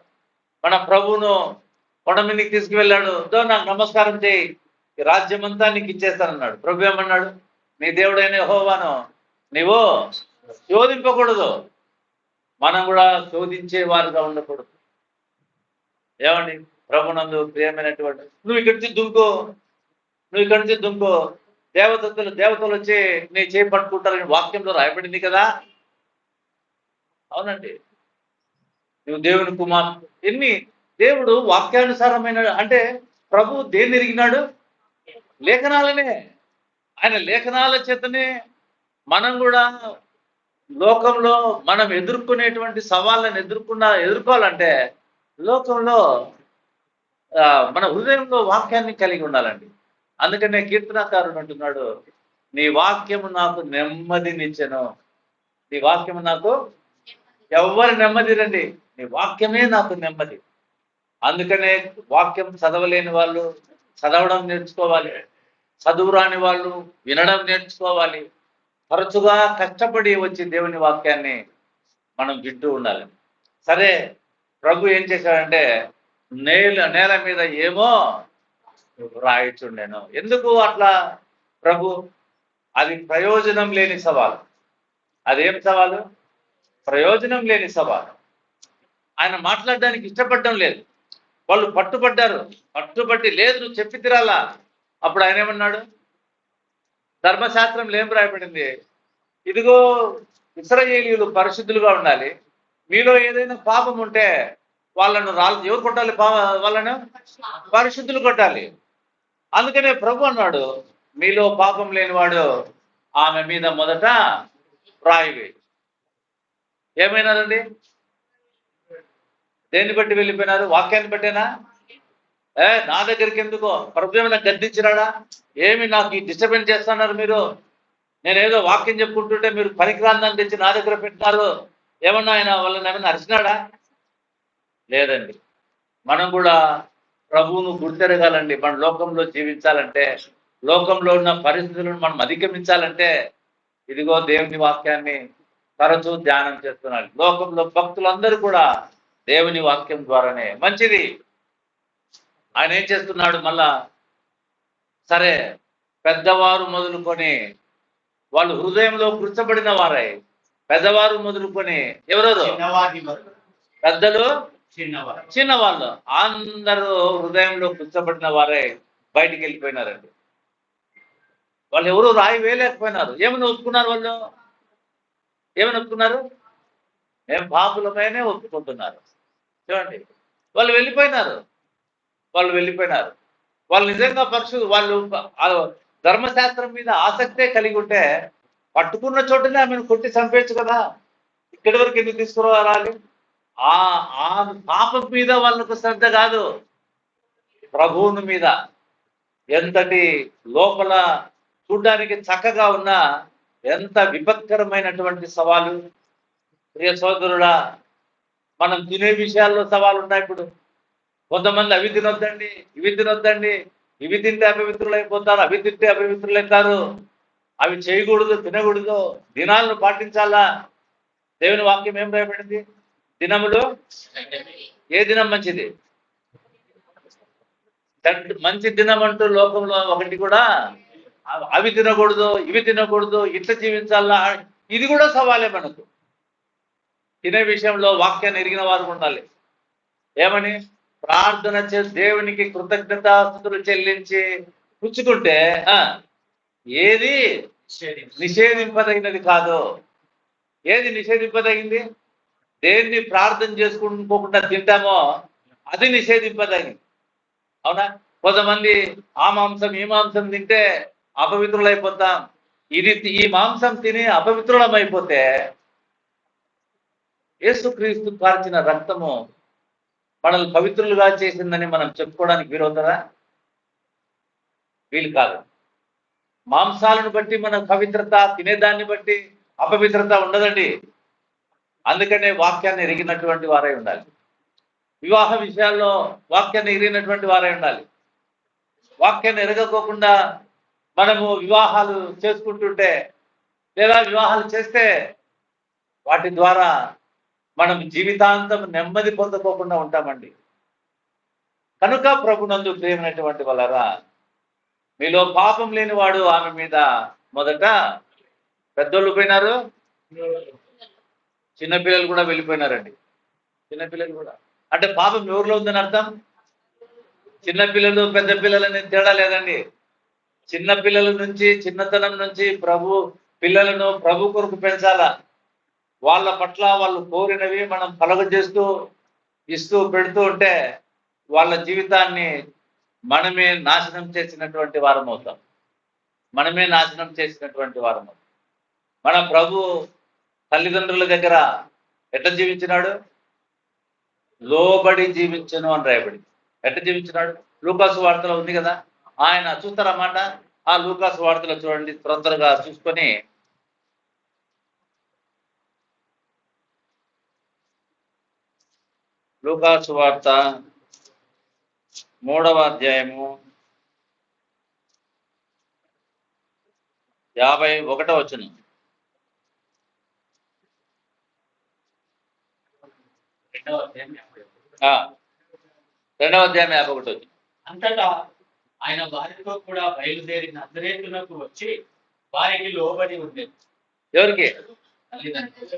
మన ప్రభువును కొండ మీదకి తీసుకువెళ్ళాడు. నాకు నమస్కారం చేయి, ఈ రాజ్యం అంతా నీకు ఇచ్చేస్తానన్నాడు. ప్రభు ఏమన్నాడు? నీ దేవుడైన యెహోవాను నీవు శోధింపకూడదు. మనం కూడా శోధించే వారుగా ఉండకూడదు. ఏమండి? ప్రభునందు ప్రియమైనటువంటి, నువ్వు ఇక్కడి నుంచి దుంకో, దేవతలు వచ్చి నీ చేయి పట్టుకుంటారని వాక్యంలో రాయబడింది కదా. అవునండి. నువ్వు దేవుని కుమార్. దేవుడు వాక్యానుసారమైన, అంటే ప్రభు దేన్ని ఎరిగినాడు? లేఖనాలనే. ఆయన లేఖనాల చేతనే మనం కూడా లోకంలో మనం ఎదుర్కొనేటువంటి సవాళ్ళను ఎదుర్కోవాలంటే లోకంలో మన హృదయంలో వాక్యాన్ని కలిగి ఉండాలండి. అందుకనే కీర్తనకారుడు అంటున్నాడు, నీ వాక్యము నాకు నెమ్మదినిచ్చెను. నీ వాక్యము నాకు, ఎవరి నెమ్మది రండి, నీ వాక్యమే నాకు నెమ్మది. అందుకనే వాక్యం చదవలేని వాళ్ళు చదవడం నేర్చుకోవాలి, చదువు రాని వాళ్ళు వినడం నేర్చుకోవాలి. తరచుగా కష్టపడి వచ్చి దేవుని వాక్యాన్ని మనం వింటూ ఉండాలి. సరే, ప్రభు ఏం చేశాడంటే నేల మీద ఏమో రాయిచుండెను. ఎందుకు అట్లా ప్రభు? అది ప్రయోజనం లేని సవాలు. అదేం సవాలు? ప్రయోజనం లేని సవాలు. ఆయన మాట్లాడడానికి ఇష్టపడడం లేదు. వాళ్ళు పట్టుబడ్డారు. పట్టుబట్టి లేదు నువ్వు చెప్పి తిరాలా. అప్పుడు ఆయన ఏమన్నాడు? ధర్మశాస్త్రంలో ఏం రాయబడింది? ఇదిగో ఇశ్రాయేలీయులు పరిశుద్ధులుగా ఉండాలి, మీలో ఏదైనా పాపం ఉంటే వాళ్ళను ఎవరు కొట్టాలి? వాళ్ళను పరిశుద్ధులు కొట్టాలి. అందుకనే ప్రభు అన్నాడు, మీలో పాపం లేనివాడు ఆమె మీద మొదట రాయి వేయి. ఏమైనారండి? దేన్ని బట్టి వెళ్ళిపోయినారు? వాక్యాన్ని బట్టేనా? నా దగ్గరికి ఎందుకో? ప్రభు ఏమైనా గద్దించినాడా? ఏమి నాకు ఈ డిస్టర్బెన్స్ చేస్తున్నారు మీరు? నేనేదో వాక్యం చెప్పుకుంటుంటే మీరు పనికిరాందని తెచ్చి నా దగ్గర పెట్టినారు. ఏమన్నా ఆయన వాళ్ళని ఏమైనా అరిచినాడా? లేదండి. మనం కూడా ప్రభువును గుర్తెరగాలండి. మన లోకంలో జీవించాలంటే, లోకంలో ఉన్న పరిస్థితులను మనం అధిగమించాలంటే, ఇదిగో దేవుని వాక్యాన్ని తరచూ ధ్యానం చేస్తున్నారు. లోకంలో భక్తులందరూ కూడా దేవుని వాక్యం ద్వారానే మంచిది. ఆయన ఏం చేస్తున్నాడు మళ్ళా? సరే, పెద్దవారు మొదలుకొని వాళ్ళు హృదయంలో గుర్చబడిన వారై, పెద్దవారు మొదలుకొని ఎవరెవరు? పెద్దలు, చిన్నవాళ్ళు అందరూ హృదయంలో గుర్చబడిన వారై బయటికి వెళ్ళిపోయినారండి. వాళ్ళు ఎవరు రాయి వేయలేకపోయినారు. ఏమని ఒప్పుకున్నారు వాళ్ళు? ఏమని ఒప్పుకున్నారు? మేము పాపులమైనే ఒప్పుకుంటున్నారు. చూడండి, వాళ్ళు వెళ్ళిపోయినారు. వాళ్ళు నిజంగా వాళ్ళు ధర్మశాస్త్రం మీద ఆసక్తే కలిగి ఉంటే పట్టుకున్న చోటనే ఆమెను కొట్టి చంపేయచ్చు కదా. ఇక్కడి వరకు ఎందుకు తీసుకురావాలి? ఆ పాపం మీద వాళ్ళకు శ్రద్ధ కాదు, ప్రభువుని మీద. ఎంతటి లోపల చూడ్డానికి చక్కగా ఉన్నా ఎంత విపత్కరమైనటువంటి సవాలు. ప్రియ సోదరుడా, మనం తినే విషయాల్లో సవాలు ఉన్నాయి. ఇప్పుడు కొంతమంది అవి తినొద్దండి, ఇవి తింటే అపవిత్రులు అయిపోతారు, అవి తింటే అపవిత్రులు అవుతారు, అవి చేయకూడదు, తినకూడదు, దినాలను పాటించాలా. దేవుని వాక్యం ఏం రాయబడింది? దినములు, ఏ దినం మంచిది? మంచి దినం అంటూ లోకంలో ఒకటి కూడా అవి తినకూడదు, ఇవి తినకూడదు, ఇట్లా జీవించాలా. ఇది కూడా సవాలే మనకు. తినే విషయంలో వాక్యాన్ని ఎరిగిన వారు ఉండాలి. ఏమని? ప్రార్థన చేసి దేవునికి కృతజ్ఞతాస్తుతులు చెల్లించి పుచ్చుకుంటే ఏది నిషేధింపదగినది కాదు. ఏది నిషేధింపదగింది? దేన్ని ప్రార్థన చేసుకోకుండా తింటామో అది నిషేధింపదగింది. అవునా? కొంతమంది ఆ మాంసం ఈ మాంసం తింటే అపవిత్రులైపోతాం. ఈ మాంసం తిని అపవిత్రులం అయిపోతే యేసుక్రీస్తు కార్చిన రక్తము మనల్ని పవిత్రులుగా చేసిందని మనం చెప్పుకోవడానికి వీలవుతుందా? వీలు కాదు. మాంసాలను బట్టి మన పవిత్రత, తినేదాన్ని బట్టి అపవిత్రత ఉండదండి. అందుకనే వాక్యాన్ని ఎరిగినటువంటి వారై ఉండాలి. వివాహ విషయాల్లో వాక్యాన్ని ఎరిగినటువంటి వారై ఉండాలి. వాక్యాన్ని ఎరగకోకుండా మనము వివాహాలు చేసుకుంటుంటే లేదా వివాహాలు చేస్తే వాటి ద్వారా మనం జీవితాంతం నెమ్మది పొందుకోకుండా ఉంటామండి. కనుక ప్రభునందు ప్రియమైనటువంటి వాళ్ళరా, మీలో పాపం లేని వాడు ఆమె మీద మొదట. పెద్దోళ్ళు పోయినారు, చిన్నపిల్లలు కూడా వెళ్ళిపోయినారండి. చిన్నపిల్లలు కూడా అంటే పాపం ఎవరిలో ఉందని అర్థం? చిన్నపిల్లలు పెద్ద పిల్లలని తేడా లేదండి. చిన్నపిల్లల నుంచి, చిన్నతనం నుంచి పిల్లలను ప్రభు కొరకు పెంచాలా. వాళ్ళ పట్ల వాళ్ళు కోరినవి మనం కలుగజేస్తూ ఇస్తూ పెడుతూ ఉంటే వాళ్ళ జీవితాన్ని మనమే నాశనం చేసినటువంటి వారం అవుతాం. మన ప్రభు తల్లిదండ్రుల దగ్గర ఎట్లా జీవించినాడు? లోబడి జీవించను అని రాయబడింది. ఎట్లా జీవించినాడు? లూకాసు వార్తలో ఉంది కదా. ఆయన చూస్తారన్నమాట. ఆ లూకాసు వార్తలో చూడండి, త్వరగా చూసుకొని. లూకాసు వార్త 3వ అధ్యాయము 51వ వచనం. రెండవ అధ్యాయం 51. 2వ అధ్యాయం 51 వచ్చింది. అంతటా ఆయన వారితో కూడా బయలుదేరి నజరేతునకు వచ్చి వారికి లోబడి ఉండేది. ఎవరికి? తల్లిదండ్రులు.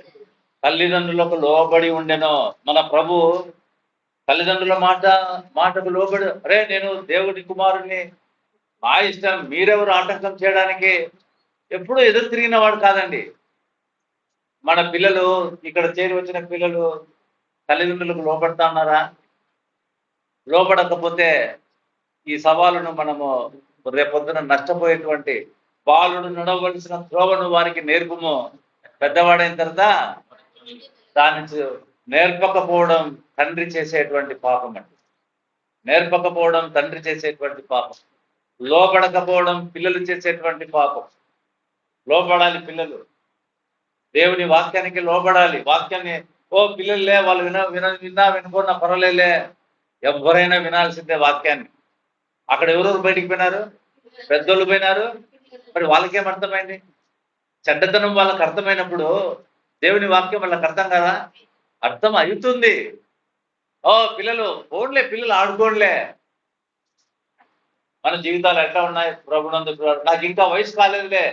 తల్లిదండ్రులకు లోబడి ఉండెను. మన ప్రభు తల్లిదండ్రుల మాటకు లోబడి, అరే నేను దేవుడి కుమారుడిని, మా ఇష్టం, మీరెవరు ఆటంకం చేయడానికి, ఎప్పుడూ ఎదురు తిరిగిన వాడు కాదండి. మన పిల్లలు, ఇక్కడ చేరి వచ్చిన పిల్లలు తల్లిదండ్రులకు లోబడతా ఉన్నారా? లోబడకపోతే ఈ సవాలును మనము రేపొద్దున నష్టపోయేటువంటి, బాలుడు నడవలసిన త్రోవను వారికి నేర్పుము, పెద్దవాడైన తర్వాత దాని నేర్పకపోవడం తండ్రి చేసేటువంటి పాపం అండి. నేర్పకపోవడం తండ్రి చేసేటువంటి పాపం. లోబడకపోవడం పిల్లలు చేసేటువంటి పాపం. లోబడాలి పిల్లలు, దేవుని వాక్యానికి లోబడాలి. వాక్యాన్ని పిల్లలే వాళ్ళు విన్నా వినుకున్నా పర్వాలేలే, ఎవరైనా వినాల్సిందే వాక్యాన్ని. అక్కడ ఎవరెవరు బయటికి పోయినారు? పెద్దోళ్ళు పోయినారు. మరి వాళ్ళకేం అర్థమైంది? చెడ్డతనం వాళ్ళకి అర్థమైనప్పుడు దేవుని వాక్యం వాళ్ళకి అర్థం కదా? అర్థం అవుతుంది. పిల్లలు ఫోన్లే, పిల్లలు ఆడుకోండిలే. మన జీవితాలు ఎట్లా ఉన్నాయి ప్రభునందు? నాకు ఇంకా వయసు కాలేదులే.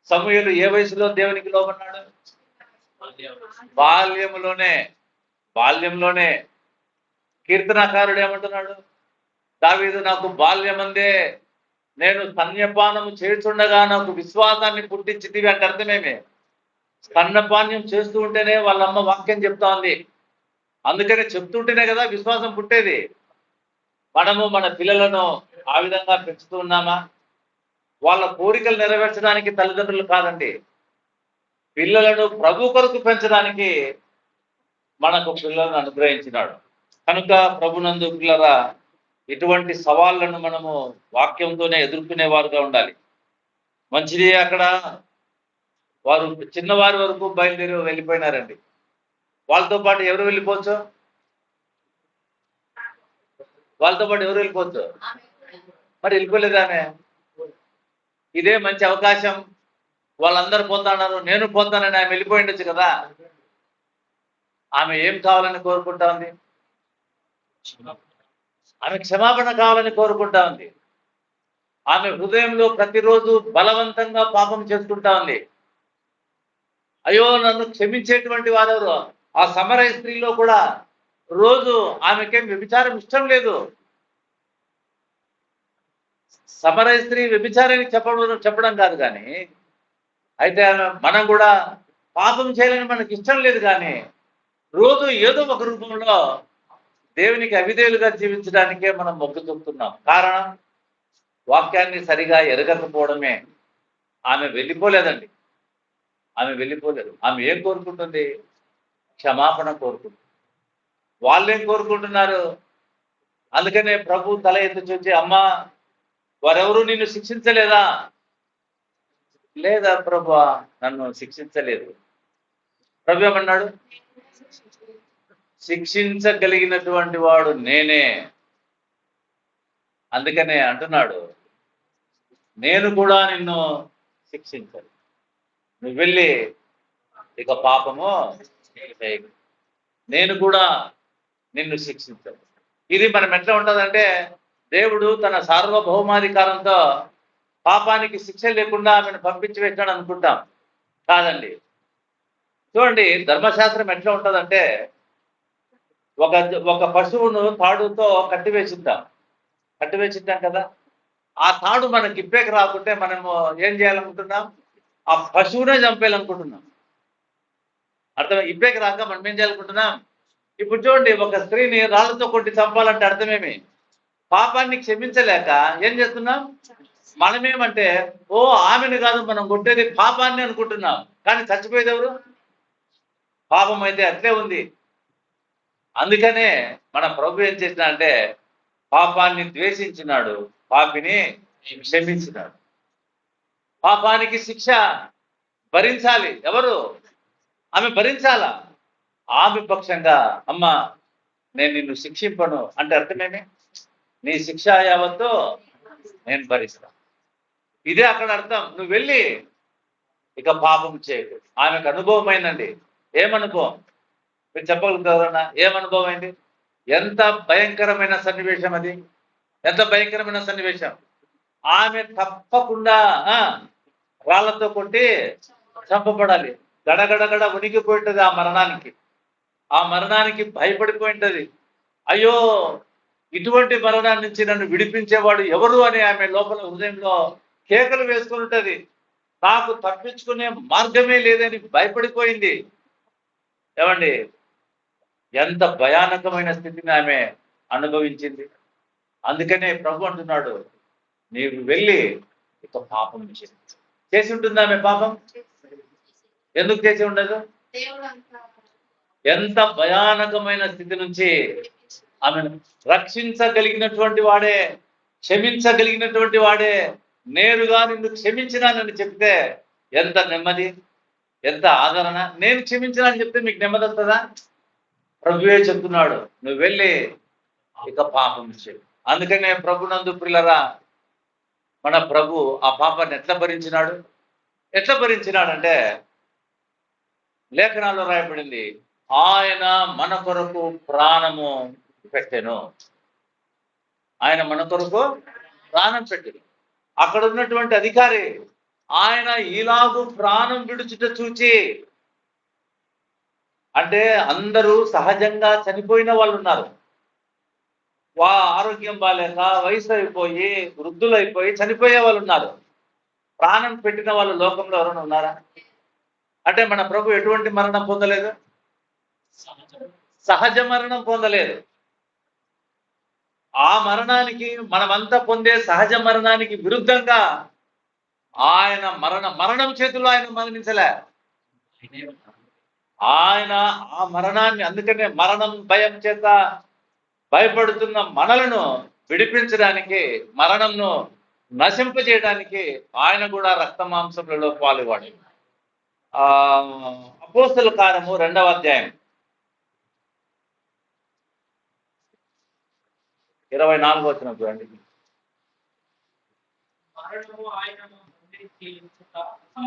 సమూయేలు ఏ వయసులో దేవునికి లోబడినాడు? బాల్యంలోనే. కీర్తనాకారుడు ఏమంటున్నాడు? దావీదు నాకు బాల్యమందే నేను స్తన్యపానము చేస్తుండగా నాకు విశ్వాసాన్ని పుట్టించితివి అంటే అర్థమేమి? స్తన్యపానం చేస్తూ ఉంటేనే వాళ్ళమ్మ వాక్యం చెప్తా ఉంది. అందుకనే చెప్తుంటేనే కదా విశ్వాసం పుట్టేది. మనము మన పిల్లలను ఆ విధంగా పెంచుతూ ఉన్నామా? వాళ్ళ కోరికలు నెరవేర్చడానికి తల్లిదండ్రులు కాదండి, పిల్లలను ప్రభు కొరకు పెంచడానికి మనకు పిల్లలను అనుగ్రహించినాడు. కనుక ప్రభునందు పిల్లరా, ఇటువంటి సవాళ్లను మనము వాక్యంతోనే ఎదుర్కొనే వారుగా ఉండాలి. మంచిది. అక్కడ వారు చిన్నవారి వరకు బయలుదేరి వెళ్ళిపోయినారండి. వాళ్ళతో పాటు ఎవరు వెళ్ళిపోవచ్చు? మరి వెళ్ళిపోలేదానే? ఇదే మంచి అవకాశం. వాళ్ళందరూ పోతున్నారు, నేను పోతానని ఆమె వెళ్ళిపోయి ఉండొచ్చు కదా. ఆమె ఏం కావాలని కోరుకుంటా ఉంది? ఆమె క్షమాపణ కావాలని కోరుకుంటా ఉంది. ఆమె హృదయంలో ప్రతిరోజు బలవంతంగా పాపం చేసుకుంటా ఉంది. అయ్యో నన్ను క్షమించేటువంటి వారెవరు? ఆ సమరయ స్త్రీలో కూడా రోజు ఆమెకేం వ్యభిచారం ఇష్టం లేదు. సమరయ స్త్రీ వ్యభిచారాన్ని చెప్పడం కాదు, కానీ అయితే మనం కూడా పాపం చేయాలని మనకి ఇష్టం లేదు, కానీ రోజు ఏదో ఒక రూపంలో దేవునికి అవిధేయులుగా జీవించడానికే మనం మొగ్గు చూపుతున్నాం. కారణం వాక్యాన్ని సరిగా ఎరగకపోవడమే. ఆమె వెళ్ళిపోలేదండి. ఆమె ఏం కోరుకుంటుంది? క్షమాపణ కోరుకుంటుంది. వాళ్ళేం కోరుకుంటున్నారు? అందుకనే ప్రభు తల ఎత్తి చూచి, అమ్మా వారెవరు నిన్ను శిక్షించలేదా? లేదా ప్రభు, నన్ను శిక్షించలేదు. ప్రభు ఏమన్నాడు? శిక్షించగలిగినటువంటి వాడు నేనే. అందుకనే అంటున్నాడు, నేను కూడా నిన్ను శిక్షించాలి. నువ్వు వెళ్ళి ఇక పాపము చేయకు, నేను కూడా నిన్ను శిక్షించాలి. ఇది మనం ఎట్లా ఉంటుందంటే, దేవుడు తన సార్వభౌమాధికారంతో పాపానికి శిక్ష లేకుండా ఆమెను పంపించి పెట్టాడు అనుకుంటాం. కాదండి. చూడండి, ధర్మశాస్త్రం ఎట్లా ఉంటుందంటే, ఒక పశువును తాడుతో కట్టివేసింటాం కదా. ఆ తాడు మనకి ఇప్పేకి రాకుంటే మనము ఏం చేయాలనుకుంటున్నాం? ఆ పశువునే చంపేయాలనుకుంటున్నాం. అర్థం? ఇప్పేకి రాక మనం ఏం చేయాలనుకుంటున్నాం? ఇప్పుడు చూడండి, ఒక స్త్రీని రాళ్లతో కొట్టి చంపాలంటే అర్థమేమి? పాపాన్ని క్షమించలేక ఏం చేస్తున్నాం? మనమేమంటే ఆమెను కాదు మనం కొట్టేది పాపాన్ని అనుకుంటున్నాం. కానీ చచ్చిపోయేది ఎవరు? పాపం అయితే అట్లే ఉంది. అందుకనే మన ప్రభు ఏం చేసినా అంటే, పాపాన్ని ద్వేషించినాడు, పాపిని క్షమించినాడు. పాపానికి శిక్ష భరించాలి ఎవరు? ఆమె భరించాలా? ఆమె పక్షంగా, అమ్మ నేను నిన్ను శిక్షింపను అంటే అర్థమేమి? నీ శిక్ష యావత్తు నేను భరిస్తా. ఇదే అక్కడ అర్థం. నువ్వు వెళ్ళి ఇక పాపం చేయకు. ఆమెకు అనుభవం అయిందండి. ఏమనుభవం? మీరు చెప్పగలుగుతారన్నా ఏం అనుభవం అయింది? ఎంత భయంకరమైన సన్నివేశం అది, ఎంత భయంకరమైన సన్నివేశం. ఆమె తప్పకుండా రాళ్లతో కొట్టి చంపబడాలి. గడగడగడ ఉనికిపోయింటది ఆ మరణానికి భయపడిపోయింటది. అయ్యో, ఇటువంటి మరణాన్ని నుంచి నన్ను విడిపించేవాడు ఎవరు అని ఆమె లోపల హృదయంలో కేకలు వేసుకుని ఉంటది. నాకు తప్పించుకునే మార్గమే లేదని భయపడిపోయింది. ఏమండి, ఎంత భయానకమైన స్థితిని ఆమె అనుభవించింది. అందుకనే ప్రభు అంటున్నాడు, నీవు వెళ్ళి ఇక పాపం చేసి ఉంటుంది. ఆమె పాపం ఎందుకు చేసి ఉండదు? ఎంత భయానకమైన స్థితి నుంచి ఆమెను రక్షించగలిగినటువంటి వాడే, క్షమించగలిగినటువంటి వాడే నేరుగా నిన్ను క్షమించినానని చెప్తే ఎంత నెమ్మది, ఎంత ఆదరణ. నేను క్షమించినానని చెప్తే మీకు నెమ్మది వస్తుందా? ప్రభువే చెప్తున్నాడు, నువ్వు వెళ్ళి ఇక పాపం చేయి. అందుకనే ప్రభునందు ప్రియులరా, మన ప్రభు ఆ పాపాన్ని ఎట్లా భరించినాడంటే లేఖనాల్లో రాయబడింది, ఆయన మన కొరకు ప్రాణము పెట్టెను. ఆయన మన కొరకు ప్రాణం పెట్టెను. అక్కడ ఉన్నటువంటి అధికారి ఆయన ఈలాగు ప్రాణం విడుచుట చూచి, అంటే అందరూ సహజంగా చనిపోయిన వాళ్ళు ఉన్నారు. ఆరోగ్యం బాగాలేక వయసు అయిపోయి వృద్ధులైపోయి చనిపోయే వాళ్ళు ఉన్నారు. ప్రాణం పెట్టిన వాళ్ళు లోకంలో ఎవరైనా ఉన్నారా? అంటే మన ప్రభు ఎటువంటి మరణం పొందలేదు? సహజ మరణం పొందలేదు. ఆ మరణానికి, మనమంతా పొందే సహజ మరణానికి విరుద్ధంగా ఆయన మరణం చేతుల్లో ఆయన మరణించలే. ఆయన ఆ మరణాన్ని, అందుకనే మరణం భయం చేత భయపడుతున్న మనలను విడిపించడానికి, మరణంను నశింపజేయడానికి ఆయన కూడా రక్త మాంసములలో పాలువాడు. అపోస్తల కార్యము 2వ అధ్యాయం 24వ వచనం చూడండి.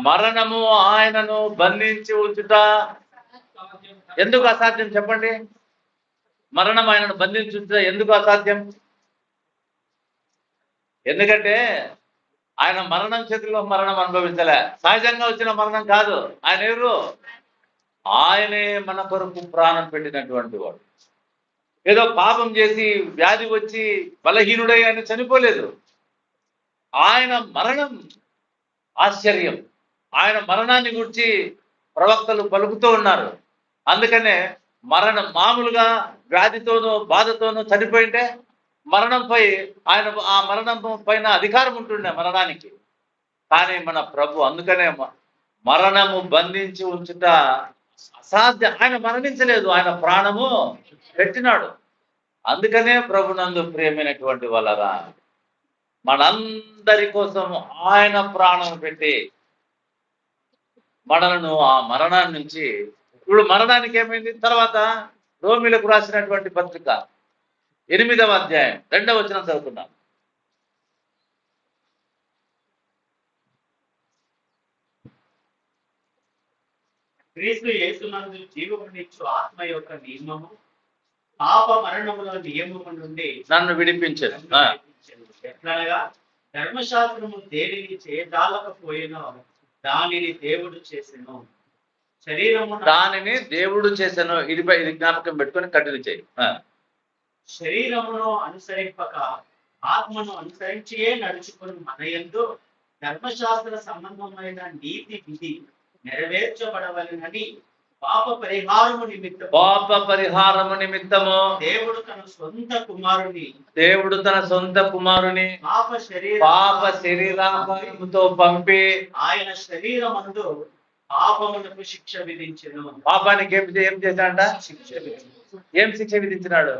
మరణము ఆయనను బంధించి ఉంచుట ఎందుకు అసాధ్యం చెప్పండి? మరణం ఆయనను బంధించి ఉంచుట ఎందుకు అసాధ్యం? ఎందుకంటే ఆయన మరణం చేతిలో మరణం అనుభవించలే. సహజంగా వచ్చిన మరణం కాదు. ఆయన ఎవరు? ఆయనే మన కొరకు ప్రాణం పెట్టినటువంటి వాడు. ఏదో పాపం చేసి వ్యాధి వచ్చి బలహీనుడై ఆయన చనిపోలేదు. ఆయన మరణం ఆశ్చర్యం. ఆయన మరణాన్ని గురించి ప్రవక్తలు పలుకుతూ ఉన్నారు. అందుకనే మరణం మామూలుగా వ్యాధితోనూ బాధతోనూ చనిపోయింటే మరణంపై ఆ మరణం పైన అధికారం ఉంటుండే మరణానికి. కానీ మన ప్రభు అందుకనే మరణము బంధించి ఉంచుట అసాధ్యం. ఆయన మరణించలేదు, ఆయన ప్రాణము పెట్టినాడు. అందుకనే ప్రభునందు ప్రియమైనటువంటి వాళ్ళరా, మనందరి కోసం ఆయన ప్రాణం పెట్టి మనలను ఆ మరణాన్ని నుంచి, ఇప్పుడు మరణానికి ఏమైంది తర్వాత రోమిలకు రాసినటువంటి పత్రిక 8వ అధ్యాయం 2వ వచనం చదువుతున్నాం. క్రీస్తు యేసునందు జీవమునిచ్చు ఆత్మ యొక్క నియమము పాప మరణముల నియమము నుండి నన్ను విడిపించదు. ఎట్లనగా ధర్మశాస్త్రము దేనిని చేయజాలకపోయినో దానిని దేవుడు చేసెను. దానిని దేవుడు చేసెను. ఇది జ్ఞాపకం పెట్టుకొని కంటిన్యూ చేయి. శరీరమును అనుసరింపక ఆత్మను అనుసరించియే నడుచుకుని మన యందు ధర్మశాస్త్ర సంబంధమైన నీతి విధి నెరవేర్చబడవలెనని పాప పరిహారము నిమిత్తము దేవుడు తన సొంత కుమారుని పాప శరీరముతో పంపి ఆయన శరీరమందు పాపమునకు శిక్ష విధించెను. పాపానికి ఏం చేశాడంట? ఏం శిక్ష విధించినాడు?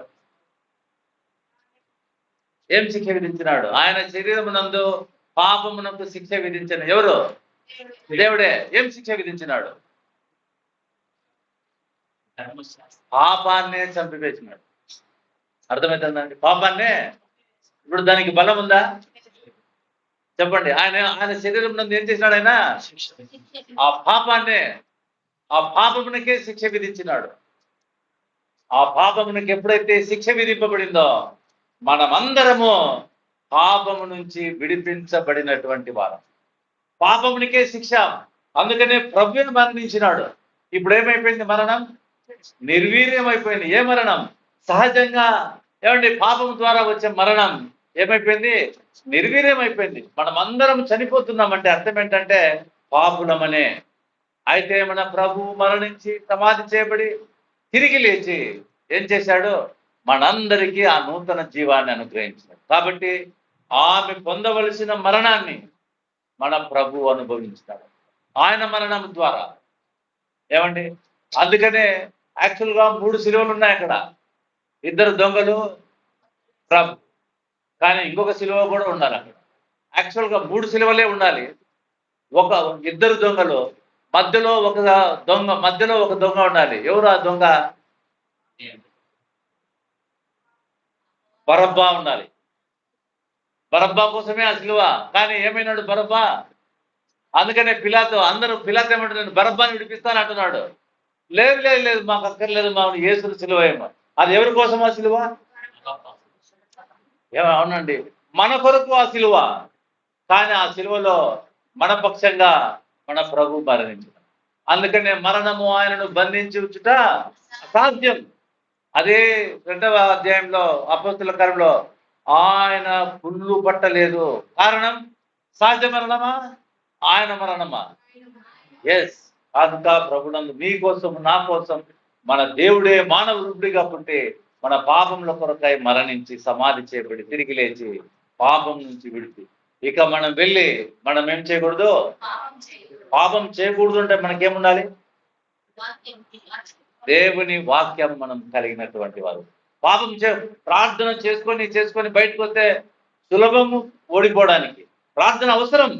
ఆయన శరీరమునందు పాపమునకు శిక్ష విధించను. ఎవరు? దేవుడే. ఏం శిక్ష విధించినాడు? పాపాన్నే చంపివేసినాడు. అర్థమవుతుందండి? పాపాన్నే. ఇప్పుడు దానికి బలం ఉందా చెప్పండి? ఆయన శరీరం నందు ఏం చేసినాడు? ఆయన ఆ పాపాన్నే, ఆ పాపమునకే శిక్ష విధించినాడు. ఆ పాపమునికి ఎప్పుడైతే శిక్ష విధింపబడిందో మనమందరము పాపము నుంచి విడిపించబడినటువంటి వారం. పాపమునికే శిక్ష. అందుకనే ప్రభువే మరణించినాడు. ఇప్పుడు ఏమైపోయింది? మరణం నిర్వీర్యం అయిపోయింది. ఏ మరణం? సహజంగా ఏమండి, పాపం ద్వారా వచ్చే మరణం ఏమైపోయింది? నిర్వీర్యం అయిపోయింది. మనం అందరం చనిపోతున్నామంటే అర్థం ఏంటంటే పాపులమనే. అయితే మన ప్రభు మరణించి సమాధి చేయబడి తిరిగి లేచి ఏం చేశాడు? మనందరికీ ఆ నూతన జీవాన్ని అనుగ్రహించాడు. కాబట్టి ఆమె పొందవలసిన మరణాన్ని మన ప్రభు అనుభవించాడు ఆయన మరణం ద్వారా. ఏమండి, అందుకనే యాక్చువల్గా 3 సిలువలు ఉన్నాయి అక్కడ. 2 దొంగలు, ప్రభు. కానీ ఇంకొక సిలువ కూడా ఉండాలి అక్కడ. యాక్చువల్గా 3 సిలువలే ఉండాలి. 2 దొంగలు, మధ్యలో ఒక దొంగ ఉండాలి. ఎవరు ఆ దొంగ? బరబ్బా ఉండాలి. బరబ్బా కోసమే ఆ సిలువ. కానీ ఏమైనాడు బరబ్బా? అందుకనే పిలాతు ఏమంటారు? నేను బరబ్బాని విడిపిస్తాను అంటున్నాడు. లేదు లేదు లేదు, మాకు అక్కర్లేదు, మా యేసుని సిలువ ఏమో. అది ఎవరి కోసం ఆ సిలువ? అవునండి, మన కొరకు ఆ సిలువ. కానీ ఆ సిలువలో మన పక్షంగా మన ప్రభు మరణించాడు. అందుకనే మరణము ఆయనను బంధించి ఉంచుట అసాధ్యం. అదే 2వ అధ్యాయంలో అపోస్తుల కార్యంలో ఆయన పుల్లు పట్టలేదు. కారణం సహజ మరణమా? ఆయన మరణమా? ఎస్. అంతా ప్రభునందు మీ కోసం నా కోసం మన దేవుడే మానవ రూపుడిగా పుట్టి మన పాపముల కొరకై మరణించి సమాధి చేయబడి తిరిగి లేచి పాపం నుంచి విడిపి ఇక మనం వెళ్ళి మనం ఏం చేయకూడదు? పాపం చేయకూడదు అంటే మనకేముండాలి? దేవుని వాక్యం మనం కలిగినటువంటి వారు. పాపం ప్రార్థన చేసుకొని బయటకు వస్తే సులభము ఓడిపోవడానికి. ప్రార్థన అవసరం,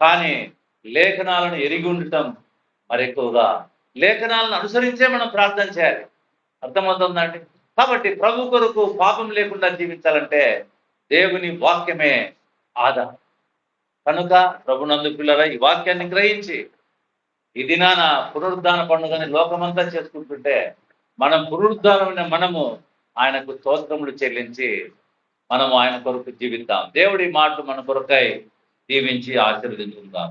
కానీ లేఖనాలను ఎరిగి ఉండటం మరి ఎక్కువగా. లేఖనాలను అనుసరించే మనం ప్రార్థన చేయాలి. అర్థమవుతుందండి? కాబట్టి ప్రభు కొరకు పాపం లేకుండా జీవించాలంటే దేవుని వాక్యమే ఆధారం. కనుక ప్రభునందు పిల్లరా, ఈ వాక్యాన్ని గ్రహించి ఈ దినాన పునరుద్ధాన పండుగని లోకమంతా చేసుకుంటుంటే మనం పునరుద్ధానమైన మనము ఆయనకు స్తోత్రములు చెల్లించి మనము ఆయన కొరకు జీవిద్దాం. దేవుడి మాటలు మన కొరకై దీవించి ఆశీర్వదించుకుందాం.